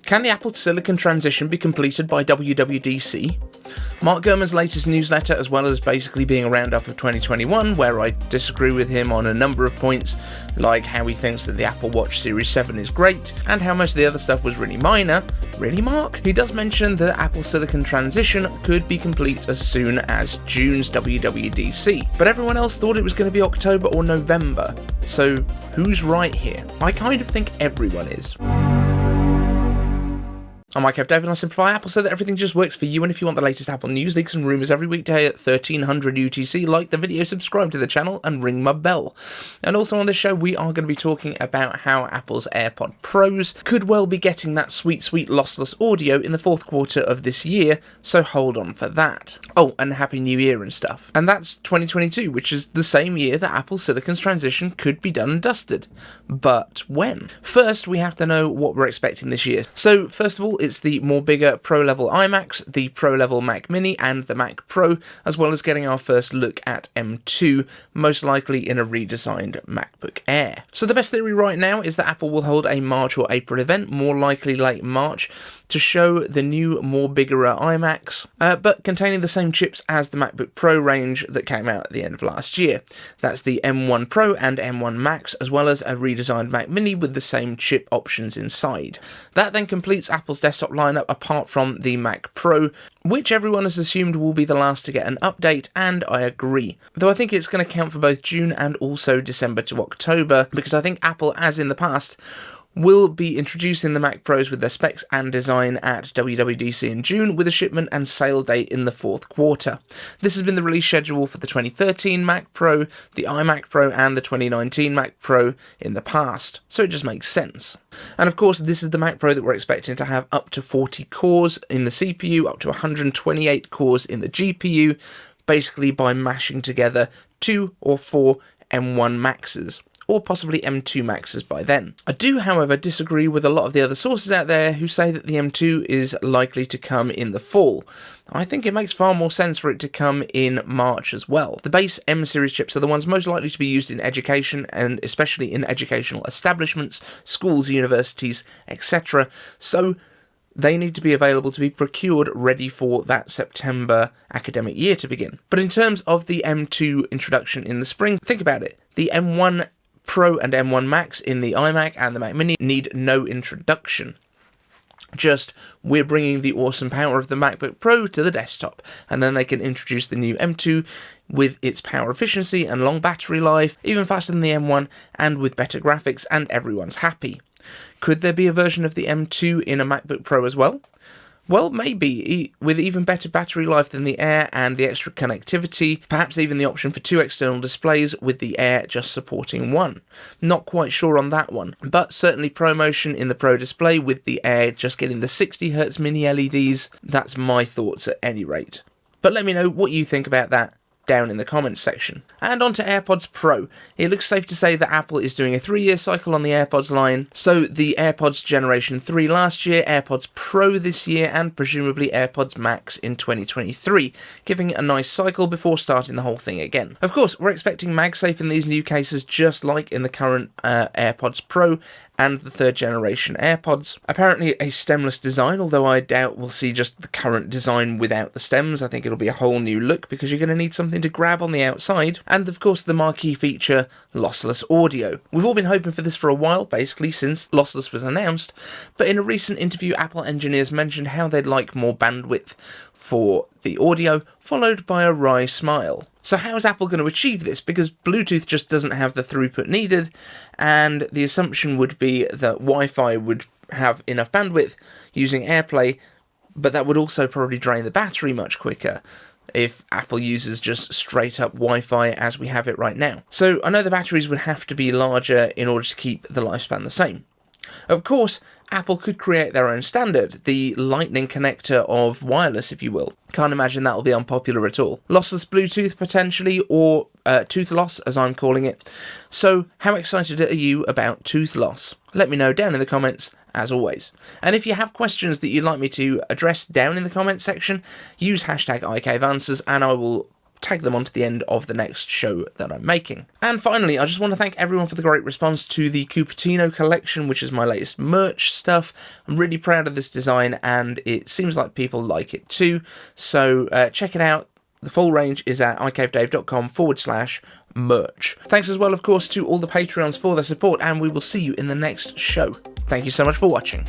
Can the Apple to Silicon transition be completed by WWDC? Mark Gurman's latest newsletter, as well as basically being a roundup of 2021, where I disagree with him on a number of points, like how he thinks that the Apple Watch Series 7 is great, and how most of the other stuff was really minor. Really, Mark? He does mention that Apple Silicon transition could be complete as soon as June's WWDC, but everyone else thought it was going to be October or November. So who's right here? I kind of think everyone is. I'm Mike F. David, and I simplify Apple so that everything just works for you. And if you want the latest Apple news, leaks, and rumours every weekday at 1300 UTC, like the video, subscribe to the channel, and ring my bell. And also on this show, we are going to be talking about how Apple's AirPods Pros could well be getting that sweet, sweet lossless audio in the fourth quarter of this year, so hold on for that. Oh, and Happy New Year and stuff. And that's 2022, which is the same year that Apple Silicon's transition could be done and dusted. But when? First, we have to know what we're expecting this year. So, first of all, it's the more bigger Pro-level iMacs, the Pro-level Mac Mini, and the Mac Pro, as well as getting our first look at M2, most likely in a redesigned MacBook Air. So the best theory right now is that Apple will hold a March or April event, more likely late March, to show the new, more bigger iMacs, but containing the same chips as the MacBook Pro range that came out at the end of last year. That's the M1 Pro and M1 Max, as well as a redesigned Mac Mini with the same chip options inside. That then completes Apple's desktop lineup apart from the Mac Pro, which everyone has assumed will be the last to get an update, and I agree. Though I think it's going to count for both June and also December to October, because I think Apple, as in the past, will be introducing the Mac Pros with their specs and design at WWDC in June, with a shipment and sale date in the fourth quarter. This has been the release schedule for the 2013 Mac Pro, the iMac Pro, and the 2019 Mac Pro in the past, so it just makes sense. And of course, this is the Mac Pro that we're expecting to have up to 40 cores in the CPU, up to 128 cores in the GPU, basically by mashing together 2 or 4 M1 Maxes, or possibly M2 Maxes by then. I do, however, disagree with a lot of the other sources out there who say that the M2 is likely to come in the fall. I think it makes far more sense for it to come in March as well. The base M series chips are the ones most likely to be used in education, and especially in educational establishments, schools, universities, etc. So they need to be available to be procured ready for that September academic year to begin. But in terms of the M2 introduction in the spring, think about it. The M1 Pro and M1 Max in the iMac and the Mac Mini need no introduction. Just, we're bringing the awesome power of the MacBook Pro to the desktop, and then they can introduce the new M2 with its power efficiency and long battery life, even faster than the M1, and with better graphics, and everyone's happy. Could there be a version of the M2 in a MacBook Pro as well? Well, maybe, with even better battery life than the Air and the extra connectivity, perhaps even the option for 2 external displays with the Air just supporting 1. Not quite sure on that one, but certainly ProMotion in the Pro display with the Air just getting the 60Hz mini LEDs, that's my thoughts at any rate. But let me know what you think about that down in the comments section. And on to AirPods Pro. It looks safe to say that Apple is doing a 3-year cycle on the AirPods line, so the AirPods Generation 3 last year, AirPods Pro this year, and presumably AirPods Max in 2023, giving it a nice cycle before starting the whole thing again. Of course, we're expecting MagSafe in these new cases just like in the current AirPods Pro and the 3rd generation AirPods. Apparently a stemless design, although I doubt we'll see just the current design without the stems. I think it'll be a whole new look because you're going to need something to grab on the outside. And of course the marquee feature, lossless audio. We've all been hoping for this for a while, basically since lossless was announced, but in a recent interview Apple engineers mentioned how they'd like more bandwidth for the audio, followed by a wry smile. So how is Apple going to achieve this? Because Bluetooth just doesn't have the throughput needed, and the assumption would be that Wi-Fi would have enough bandwidth using AirPlay, but that would also probably drain the battery much quicker if Apple uses just straight up Wi-Fi as we have it right now. So I know the batteries would have to be larger in order to keep the lifespan the same. Of course, Apple could create their own standard, the lightning connector of wireless, if you will. Can't imagine that'll be unpopular at all. Lossless Bluetooth, potentially, or tooth loss, as I'm calling it. So, how excited are you about tooth loss? Let me know down in the comments, as always. And if you have questions that you'd like me to address down in the comments section, use hashtag iCaveAnswers, and I will tag them onto the end of the next show that I'm making. And finally, I just want to thank everyone for the great response to the Cupertino collection, which is my latest merch stuff. I'm really proud of this design, and it seems like people like it too. So check it out. The full range is at icavedave.com/merch. Thanks as well, of course, to all the Patreons for their support, and we will see you in the next show. Thank you so much for watching.